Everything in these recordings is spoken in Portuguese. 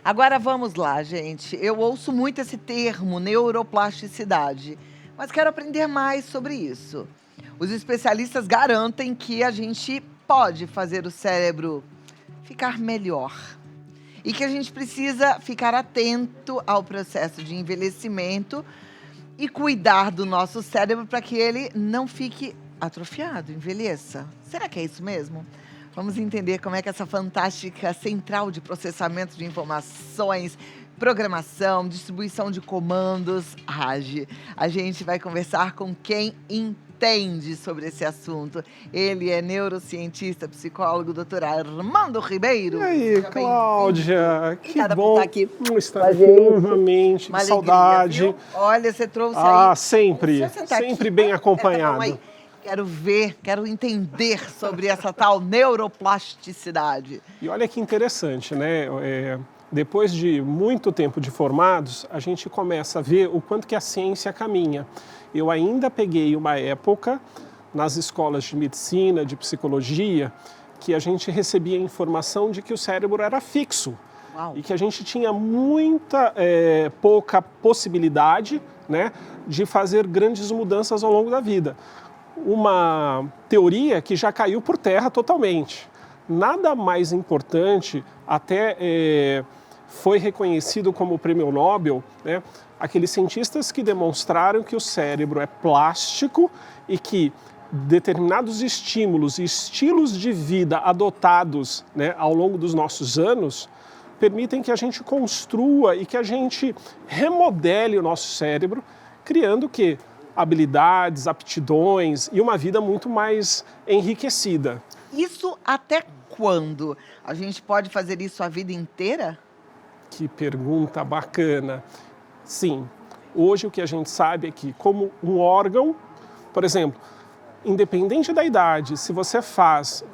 Agora vamos lá, gente. Eu ouço muito esse termo, neuroplasticidade, mas quero aprender mais sobre isso. Os especialistas garantem que a gente pode fazer o cérebro ficar melhor e que a gente precisa ficar atento ao processo de envelhecimento e cuidar do nosso cérebro para que ele não fique atrofiado, envelheça. Será que é isso mesmo? Vamos entender como é que essa fantástica central de processamento de informações, programação, distribuição de comandos age. A gente vai conversar com quem entende sobre esse assunto. Ele é neurocientista, psicólogo, doutor Armando Ribeiro. E aí, Cláudia, que Obrigada por bom estar aqui estar aqui novamente, Uma que alegria, saudade. viu? Olha, você trouxe Ah, aí... sempre, Deixa eu sentar sempre aqui. bem Tá acompanhado. bom aí. Quero ver, quero entender sobre essa tal neuroplasticidade. E olha que interessante, né? Depois de muito tempo de formados, a gente começa a ver o quanto que a ciência caminha. Eu ainda peguei uma época nas escolas de medicina, de psicologia, que a gente recebia a informação de que o cérebro era fixo. Uau. E que a gente tinha pouca possibilidade, né, de fazer grandes mudanças ao longo da vida. Uma teoria que já caiu por terra totalmente. Nada mais importante, até foi reconhecido como prêmio Nobel, né, aqueles cientistas que demonstraram que o cérebro é plástico e que determinados estímulos e estilos de vida adotados, né, ao longo dos nossos anos permitem que a gente construa e que a gente remodele o nosso cérebro, criando o quê? Habilidades, aptidões e uma vida muito mais enriquecida. Isso até quando? A gente pode fazer isso a vida inteira? Que pergunta bacana. Sim, hoje o que a gente sabe é que como um órgão, por exemplo, independente da idade, se você faz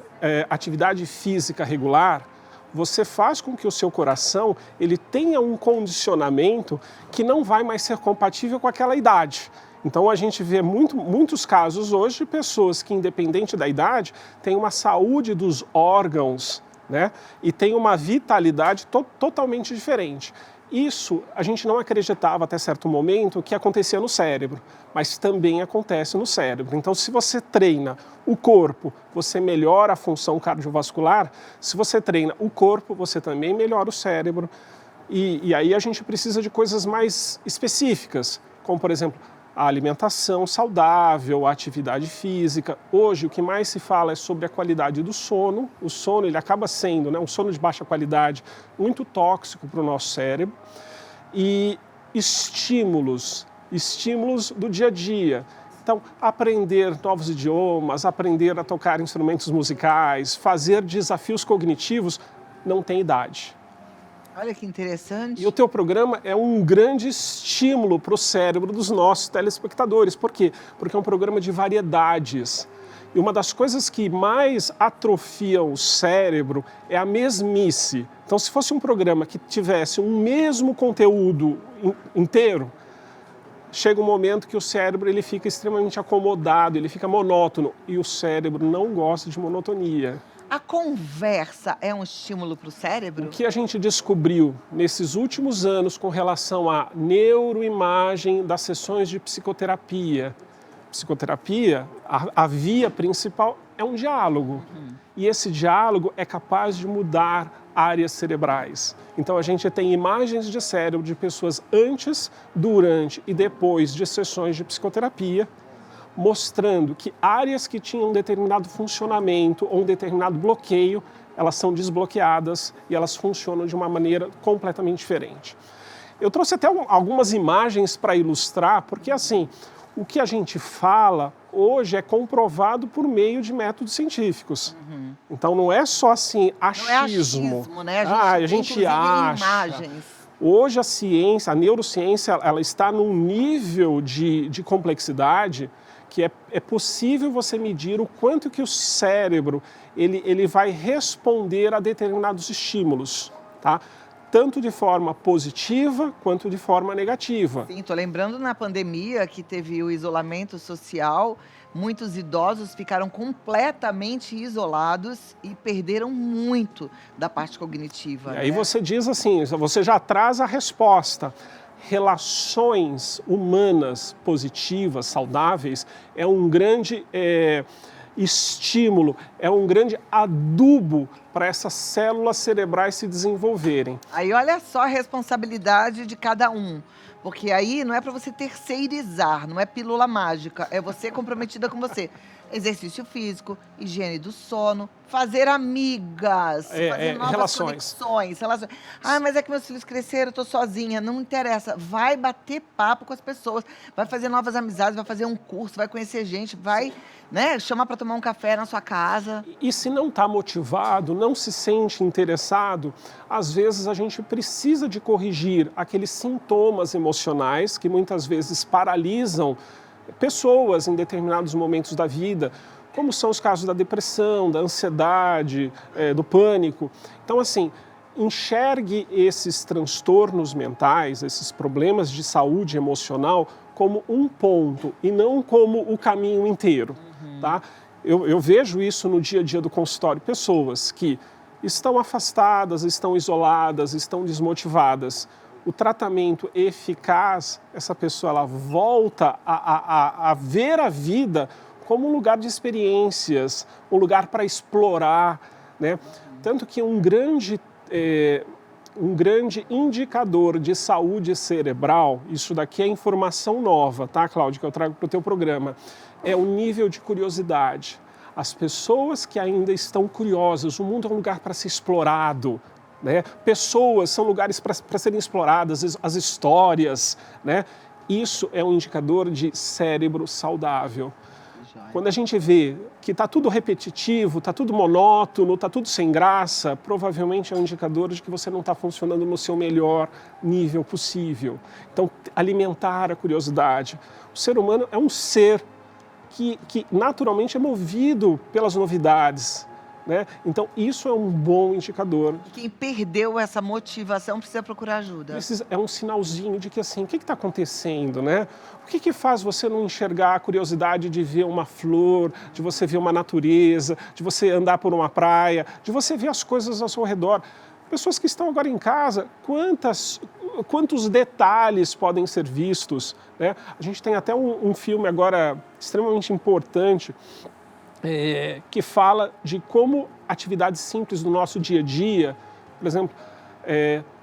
atividade física regular, você faz com que o seu coração ele tenha um condicionamento que não vai mais ser compatível com aquela idade. Então a gente vê muitos casos hoje de pessoas que, independente da idade, têm uma saúde dos órgãos, né? E tem uma vitalidade totalmente diferente. Isso a gente não acreditava até certo momento que acontecia no cérebro, mas também acontece no cérebro. Então, se você treina o corpo, você melhora a função cardiovascular. Se você treina o corpo, você também melhora o cérebro. E aí a gente precisa de coisas mais específicas, como, por exemplo, a alimentação saudável, a atividade física. Hoje, o que mais se fala é sobre a qualidade do sono. O sono, ele acaba sendo, né, um sono de baixa qualidade, muito tóxico para o nosso cérebro. E estímulos do dia a dia. Então, aprender novos idiomas, aprender a tocar instrumentos musicais, fazer desafios cognitivos, não tem idade. Olha que interessante. E o teu programa é um grande estímulo para o cérebro dos nossos telespectadores. Por quê? Porque é um programa de variedades. E uma das coisas que mais atrofia o cérebro é a mesmice. Então, se fosse um programa que tivesse um mesmo conteúdo inteiro, chega um momento que o cérebro ele fica extremamente acomodado, ele fica monótono. E o cérebro não gosta de monotonia. A conversa é um estímulo para o cérebro? O que a gente descobriu nesses últimos anos com relação à neuroimagem das sessões de psicoterapia? Psicoterapia, a via principal é um diálogo. E esse diálogo é capaz de mudar áreas cerebrais. Então a gente tem imagens de cérebro de pessoas antes, durante e depois de sessões de psicoterapia, mostrando que áreas que tinham um determinado funcionamento ou um determinado bloqueio, elas são desbloqueadas e elas funcionam de uma maneira completamente diferente. Eu trouxe até algumas imagens para ilustrar, porque assim, o que a gente fala hoje é comprovado por meio de métodos científicos. Então não é só assim achismo. Não é achismo, né? A gente acha. Imagens. Hoje a ciência, a neurociência, ela está num nível de complexidade que é possível você medir o quanto que o cérebro ele vai responder a determinados estímulos, tá? tanto de forma positiva quanto de forma negativa. Sim, tô lembrando na pandemia que teve o isolamento social, muitos idosos ficaram completamente isolados e perderam muito da parte cognitiva, E aí né? você diz assim, você já traz a resposta. Relações humanas positivas, saudáveis, é um grande estímulo, é um grande adubo para essas células cerebrais se desenvolverem. Aí olha só a responsabilidade de cada um. Porque aí não é para você terceirizar, não é pílula mágica, é você comprometida com você. Exercício físico, higiene do sono, fazer amigas, fazer novas relações. conexões, relações. Ah, mas é que meus filhos cresceram, eu tô sozinha. Não interessa. Vai bater papo com as pessoas, vai fazer novas amizades, vai fazer um curso, vai conhecer gente, vai, né, chamar para tomar um café na sua casa. E se não está motivado, não se sente interessado, às vezes a gente precisa de corrigir aqueles sintomas emocionais que muitas vezes paralisam pessoas em determinados momentos da vida, como são os casos da depressão, da ansiedade, do pânico. Então, assim, enxergue esses transtornos mentais, esses problemas de saúde emocional como um ponto e não como o caminho inteiro, tá? Eu vejo isso no dia a dia do consultório, pessoas que estão afastadas, estão isoladas, estão desmotivadas. O tratamento eficaz, essa pessoa ela volta a ver a vida como um lugar de experiências, um lugar para explorar, né? Tanto que um grande indicador de saúde cerebral, isso daqui é informação nova, tá, Cláudia, que eu trago para o teu programa, é o nível de curiosidade. As pessoas que ainda estão curiosas, o mundo é um lugar para ser explorado, né? Pessoas são lugares para serem exploradas, as histórias, né? Isso é um indicador de cérebro saudável. Quando a gente vê que está tudo repetitivo, está tudo monótono, está tudo sem graça, provavelmente é um indicador de que você não está funcionando no seu melhor nível possível. Então, alimentar a curiosidade. O ser humano é um ser que naturalmente é movido pelas novidades, né? Então, isso é um bom indicador. Quem perdeu essa motivação precisa procurar ajuda. É um sinalzinho de que, assim, o que está acontecendo, né? O que faz você não enxergar a curiosidade de ver uma flor, de você ver uma natureza, de você andar por uma praia, de você ver as coisas ao seu redor? Pessoas que estão agora em casa, quantos detalhes podem ser vistos, né? A gente tem até um filme agora extremamente importante, que fala de como atividades simples do nosso dia a dia, por exemplo,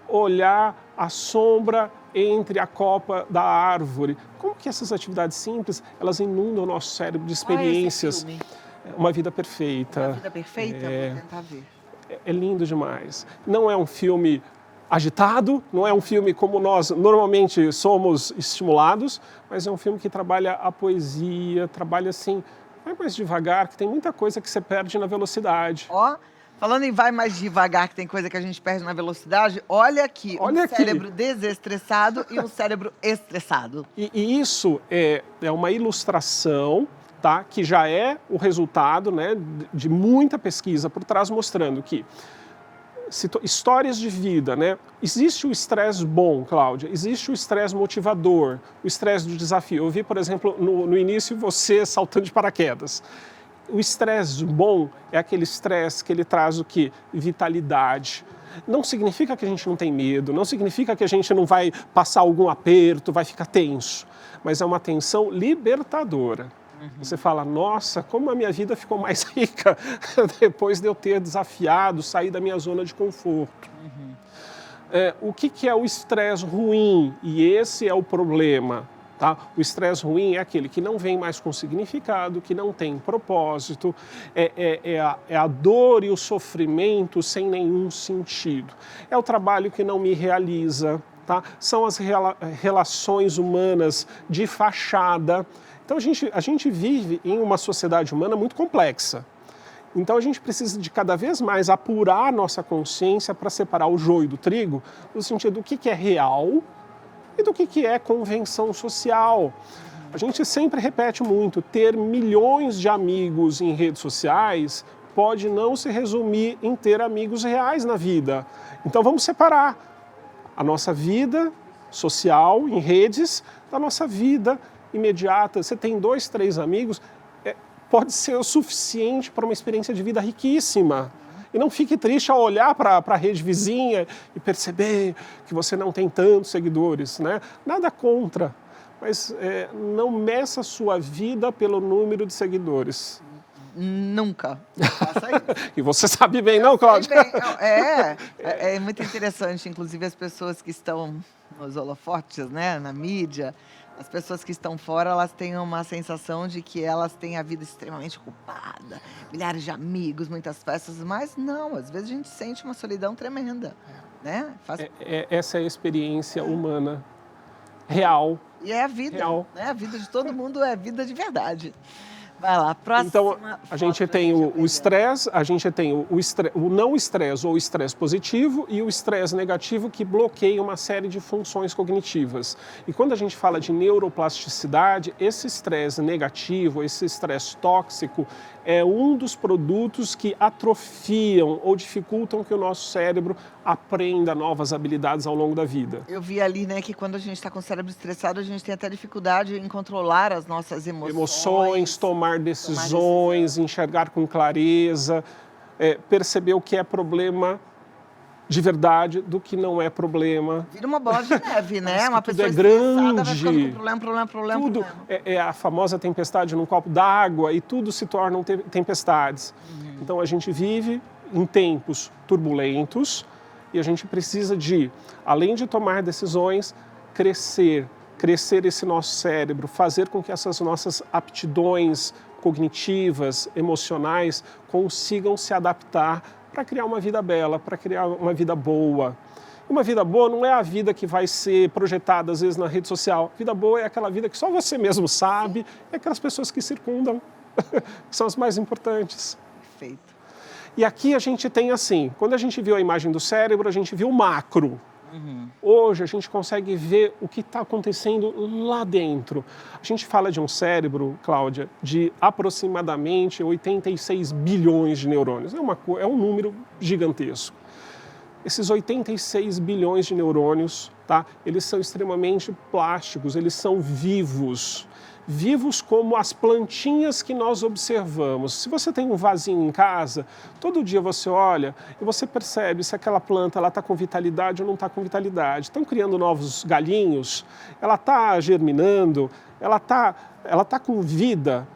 olhar a sombra entre a copa da árvore, como que essas atividades simples, elas inundam o nosso cérebro de experiências. Uma Vida Perfeita. Uma Vida Perfeita? Vou tentar ver. É lindo demais. Não é um filme agitado, não é um filme como nós normalmente somos estimulados, mas é um filme que trabalha a poesia, trabalha assim, vai mais devagar, que tem muita coisa que você perde na velocidade. Ó, falando em vai mais devagar, que tem coisa que a gente perde na velocidade, olha aqui, cérebro desestressado e um cérebro estressado. E isso é uma ilustração, tá, que já é o resultado, né, de muita pesquisa por trás, mostrando que histórias de vida, né? Existe o estresse bom, Cláudia, existe o estresse motivador, o estresse do desafio. Eu vi, por exemplo, no início você saltando de paraquedas. O estresse bom é aquele estresse que ele traz o quê? Vitalidade. Não significa que a gente não tem medo, não significa que a gente não vai passar algum aperto, vai ficar tenso, mas é uma tensão libertadora. Você fala, nossa, como a minha vida ficou mais rica depois de eu ter desafiado, sair da minha zona de conforto. O que é o estresse ruim? E esse é o problema. Tá? O estresse ruim é aquele que não vem mais com significado, que não tem propósito, é a dor e o sofrimento sem nenhum sentido. É o trabalho que não me realiza, tá? São as relações humanas de fachada. Então, a gente vive em uma sociedade humana muito complexa. Então, a gente precisa de cada vez mais apurar a nossa consciência para separar o joio do trigo, no sentido do que é real e do que é convenção social. A gente sempre repete muito, ter milhões de amigos em redes sociais pode não se resumir em ter amigos reais na vida. Então, vamos separar. a nossa vida social, em redes, da nossa vida imediata. Você tem 2, 3 amigos, pode ser o suficiente para uma experiência de vida riquíssima. E não fique triste ao olhar para a rede vizinha e perceber que você não tem tantos seguidores, né? Nada contra, mas não meça a sua vida pelo número de seguidores. Nunca. Faça isso. E você sabe bem, não, Cláudia? É muito interessante, inclusive as pessoas que estão nos holofotes, né, na mídia, as pessoas que estão fora, elas têm uma sensação de que elas têm a vida extremamente ocupada, milhares de amigos, muitas festas, mas não, às vezes a gente sente uma solidão tremenda, né? Essa é a experiência humana real. E é a vida, real. né? A vida de todo mundo é vida de verdade. Vai lá, próxima. Então, a gente tem o estresse, a gente tem o não estresse ou estresse positivo e o estresse negativo que bloqueia uma série de funções cognitivas. E quando a gente fala de neuroplasticidade, esse estresse negativo, esse estresse tóxico, é um dos produtos que atrofiam ou dificultam que o nosso cérebro aprenda novas habilidades ao longo da vida. Eu vi ali, né, que quando a gente está com o cérebro estressado, a gente tem até dificuldade em controlar as nossas emoções. Tomar decisões, enxergar com clareza, perceber o que é problema de verdade do que não é problema. Vira uma bola de neve, né? Uma tudo pessoa é grande. Vai ficando com problema. Tudo é a famosa tempestade num copo d'água e tudo se tornam tempestades. Então a gente vive em tempos turbulentos e a gente precisa de, além de tomar decisões, crescer esse nosso cérebro, fazer com que essas nossas aptidões cognitivas, emocionais, consigam se adaptar para criar uma vida bela, para criar uma vida boa. Uma vida boa não é a vida que vai ser projetada, às vezes, na rede social. Vida boa é aquela vida que só você mesmo sabe, é aquelas pessoas que circundam, que são as mais importantes. Perfeito. E aqui a gente tem assim, quando a gente viu a imagem do cérebro, a gente viu o macro. Hoje a gente consegue ver o que está acontecendo lá dentro. A gente fala de um cérebro, Cláudia, de aproximadamente 86 bilhões de neurônios. É um número gigantesco. Esses 86 bilhões de neurônios, tá? Eles são extremamente plásticos, eles são vivos. Vivos como as plantinhas que nós observamos. Se você tem um vasinho em casa, todo dia você olha e você percebe se aquela planta está com vitalidade ou não está com vitalidade. Estão criando novos galinhos, ela está germinando, ela tá com vida.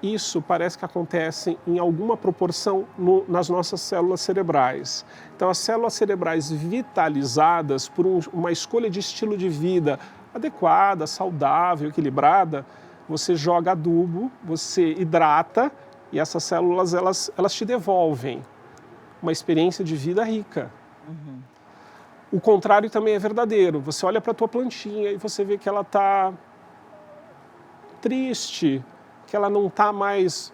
Isso parece que acontece em alguma proporção nas nossas células cerebrais. Então, as células cerebrais vitalizadas por uma escolha de estilo de vida adequada, saudável, equilibrada, você joga adubo, você hidrata e essas células elas te devolvem uma experiência de vida rica. O contrário também é verdadeiro. Você olha para a tua plantinha e você vê que ela está triste, que ela não está mais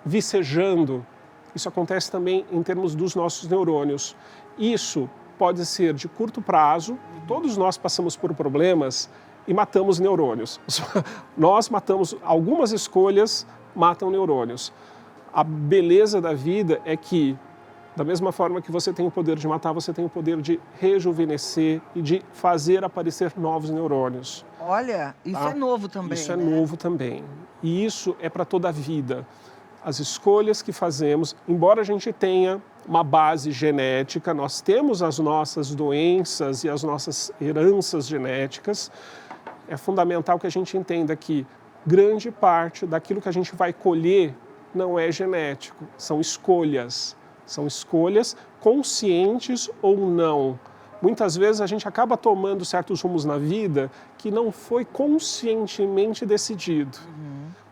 vicejando. Isso acontece também em termos dos nossos neurônios. Isso pode ser de curto prazo. Todos nós passamos por problemas e matamos neurônios. Nós matamos, algumas escolhas matam neurônios. A beleza da vida é que, da mesma forma que você tem o poder de matar, você tem o poder de rejuvenescer e de fazer aparecer novos neurônios. Olha, isso é novo também, Isso é novo também. E isso é para toda a vida. As escolhas que fazemos, embora a gente tenha uma base genética, nós temos as nossas doenças e as nossas heranças genéticas, é fundamental que a gente entenda que grande parte daquilo que a gente vai colher não é genético, são escolhas. São escolhas conscientes ou não. Muitas vezes a gente acaba tomando certos rumos na vida que não foi conscientemente decidido.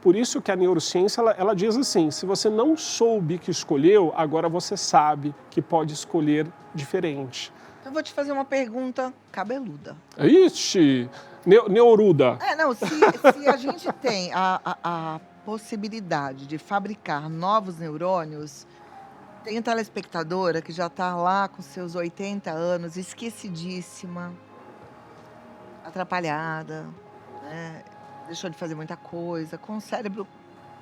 Por isso que a neurociência ela diz assim, se você não soube que escolheu, agora você sabe que pode escolher diferente. Eu vou te fazer uma pergunta cabeluda. Ixi, neuruda. Se a gente tem a possibilidade de fabricar novos neurônios, tem telespectadora que já está lá com seus 80 anos, esquecidíssima, atrapalhada, né? Deixou de fazer muita coisa, com o cérebro,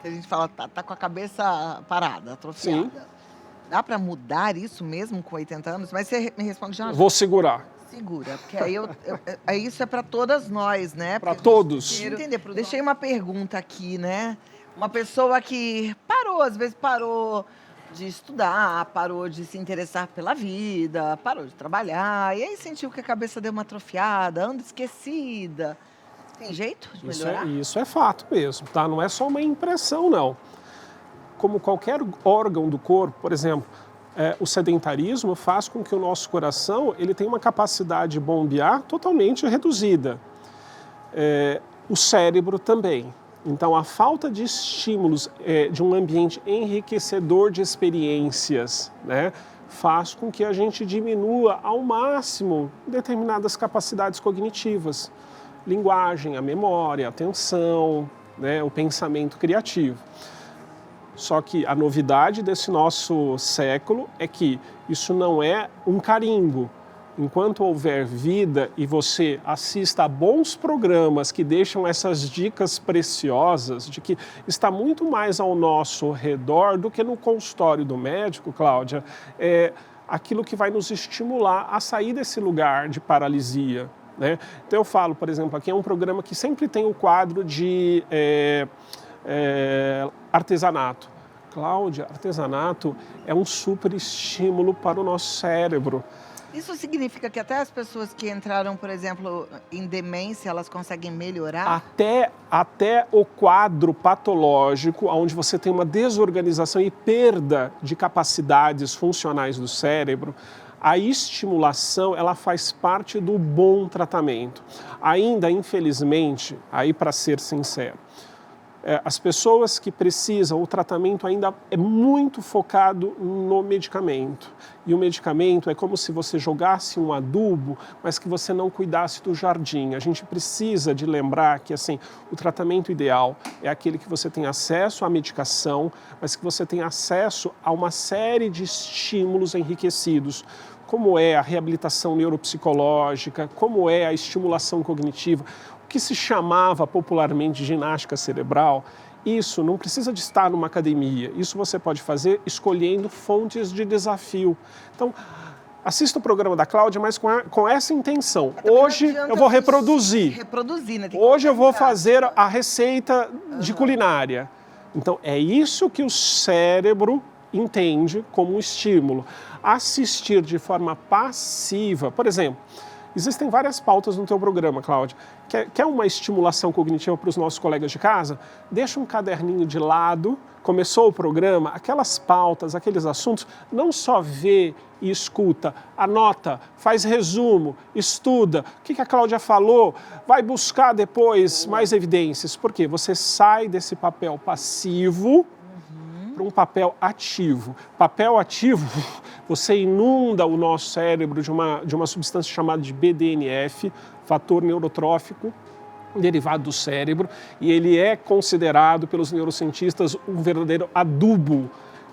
que a gente fala, tá com a cabeça parada, atrofiada. Sim. Dá para mudar isso mesmo com 80 anos? Mas você me responde já. Vou segurar. Segura, porque aí isso é para todas nós, né? Para todos. Entender. Deixei uma pergunta aqui, né? Uma pessoa que parou, às vezes parou de estudar, parou de se interessar pela vida, parou de trabalhar, e aí sentiu que a cabeça deu uma atrofiada, anda esquecida. Tem jeito de melhorar? Isso é fato mesmo, tá? Não é só uma impressão, não. Como qualquer órgão do corpo, por exemplo, o sedentarismo faz com que o nosso coração ele tenha uma capacidade de bombear totalmente reduzida. O cérebro também. Então, a falta de estímulos de um ambiente enriquecedor de experiências, né, faz com que a gente diminua ao máximo determinadas capacidades cognitivas. Linguagem, a memória, a atenção, né, o pensamento criativo. Só que a novidade desse nosso século é que isso não é um carimbo. Enquanto houver vida e você assista a bons programas que deixam essas dicas preciosas de que está muito mais ao nosso redor do que no consultório do médico, Cláudia, é aquilo que vai nos estimular a sair desse lugar de paralisia, né? Então eu falo, por exemplo, aqui é um programa que sempre tem o quadro de artesanato. Cláudia, artesanato é um super estímulo para o nosso cérebro. Isso significa que até as pessoas que entraram, por exemplo, em demência, elas conseguem melhorar? Até o quadro patológico, onde você tem uma desorganização e perda de capacidades funcionais do cérebro, a estimulação, ela faz parte do bom tratamento. Ainda, infelizmente, aí para ser sincero, as pessoas que precisam, o tratamento ainda é muito focado no medicamento. E o medicamento é como se você jogasse um adubo, mas que você não cuidasse do jardim. A gente precisa de lembrar que assim, o tratamento ideal é aquele que você tem acesso à medicação, mas que você tem acesso a uma série de estímulos enriquecidos, como é a reabilitação neuropsicológica, como é a estimulação cognitiva, que se chamava popularmente de ginástica cerebral. Isso não precisa de estar numa academia, isso você pode fazer escolhendo fontes de desafio. Então, assista o programa da Cláudia, mas com essa intenção. Hoje eu vou reproduzir. Né? Hoje eu vou fazer a receita de culinária. Então, é isso que o cérebro entende como um estímulo. Assistir de forma passiva, por exemplo, existem várias pautas no teu programa, Cláudia. Quer uma estimulação cognitiva para os nossos colegas de casa? Deixa um caderninho de lado, começou o programa, aquelas pautas, aqueles assuntos, não só vê e escuta, anota, faz resumo, estuda. O que a Cláudia falou? Vai buscar depois mais evidências. Por quê? Você sai desse papel passivo para um papel ativo. Papel ativo, você inunda o nosso cérebro de uma substância chamada de BDNF, fator neurotrófico derivado do cérebro, e ele é considerado pelos neurocientistas um verdadeiro adubo.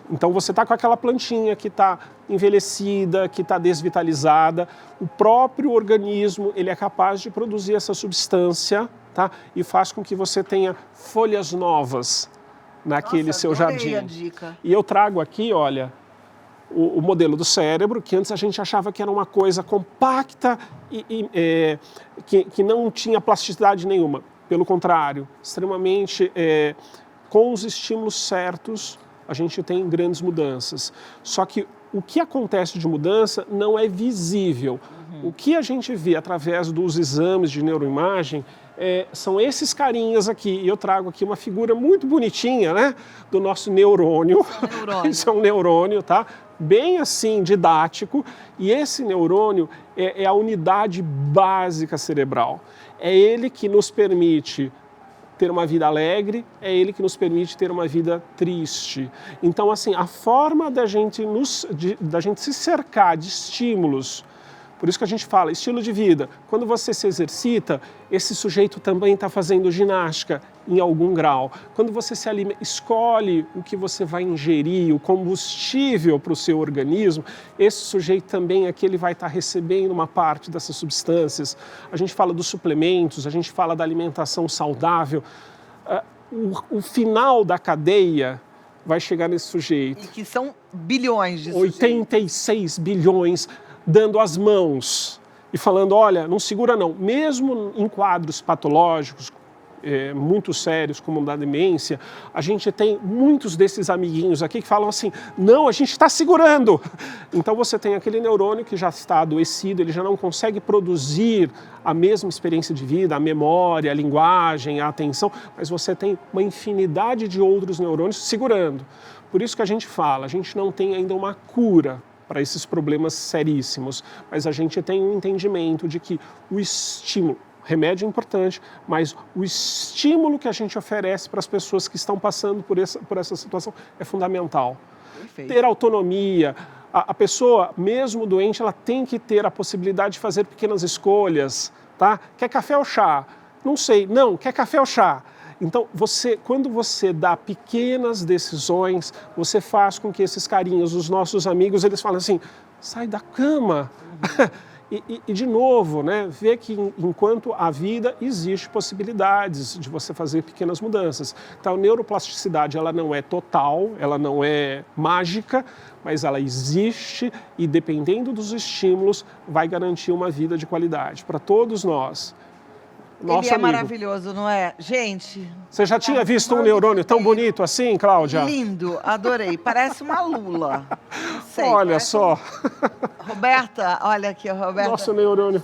Então você está com aquela plantinha que está envelhecida, que está desvitalizada, o próprio organismo ele é capaz de produzir essa substância, tá? E faz com que você tenha folhas novas naquele seu jardim. A dica. E eu trago aqui, olha, o modelo do cérebro, que antes a gente achava que era uma coisa compacta e que não tinha plasticidade nenhuma. Pelo contrário, extremamente, com os estímulos certos, a gente tem grandes mudanças. Só que o que acontece de mudança não é visível. O que a gente vê através dos exames de neuroimagem são esses carinhas aqui. E eu trago aqui uma figura muito bonitinha, né? Do nosso neurônio. Isso é um neurônio, tá? Bem assim, didático. E esse neurônio é a unidade básica cerebral. É ele que nos permite ter uma vida alegre, é ele que nos permite ter uma vida triste. Então, assim, a forma da gente se cercar de estímulos, por isso que a gente fala, estilo de vida. Quando você se exercita, esse sujeito também está fazendo ginástica em algum grau. Quando você se alimenta, escolhe o que você vai ingerir, o combustível para o seu organismo, esse sujeito também aqui ele vai estar recebendo uma parte dessas substâncias. A gente fala dos suplementos, a gente fala da alimentação saudável. O final da cadeia vai chegar nesse sujeito. E que são bilhões de sujeitos. 86 bilhões dando as mãos e falando, olha, não segura não. Mesmo em quadros patológicos, muito sérios, como da demência, a gente tem muitos desses amiguinhos aqui que falam assim, não, a gente está segurando. Então você tem aquele neurônio que já está adoecido, ele já não consegue produzir a mesma experiência de vida, a memória, a linguagem, a atenção, mas você tem uma infinidade de outros neurônios segurando. Por isso que a gente fala, a gente não tem ainda uma cura para esses problemas seríssimos, mas a gente tem um entendimento de que o estímulo, remédio é importante, mas o estímulo que a gente oferece para as pessoas que estão passando por essa situação é fundamental. Perfeito. Ter autonomia, a pessoa, mesmo doente, ela tem que ter a possibilidade de fazer pequenas escolhas, tá? Quer café ou chá? Não sei, não, quer café ou chá? Então, quando você dá pequenas decisões, você faz com que esses carinhos, os nossos amigos, eles falam assim, sai da cama. E de novo, né, ver que enquanto a vida existe possibilidades de você fazer pequenas mudanças. Então, a neuroplasticidade ela não é total, ela não é mágica, mas ela existe e, dependendo dos estímulos, vai garantir uma vida de qualidade para todos nós. Ele é maravilhoso, não é? Gente... Você já tinha visto um neurônio tão bonito assim, Cláudia? Lindo, adorei. Parece uma lula. Sei, olha só. Roberta, olha aqui, Roberta. Nosso neurônio.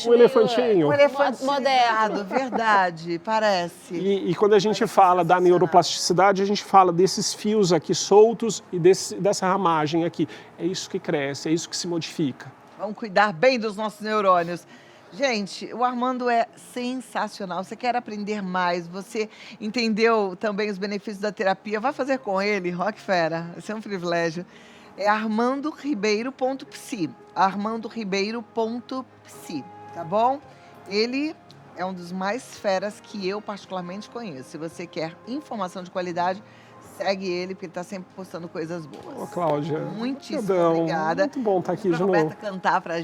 Um elefantinho. Um elefante moderno, verdade, parece. E quando a gente fala da neuroplasticidade, a gente fala desses fios aqui soltos e dessa ramagem aqui. É isso que cresce, é isso que se modifica. Vamos cuidar bem dos nossos neurônios. Gente, o Armando é sensacional. Você quer aprender mais? Você entendeu também os benefícios da terapia? Vai fazer com ele, Rock Fera. Esse é um privilégio. É armandoribeiro.psi. armandoribeiro.psi, tá bom? Ele é um dos mais feras que eu particularmente conheço. Se você quer informação de qualidade, segue ele, porque ele está sempre postando coisas boas. Ô, Cláudia. Muitíssimo obrigada. Muito bom estar aqui de novo. Roberta cantar pra gente.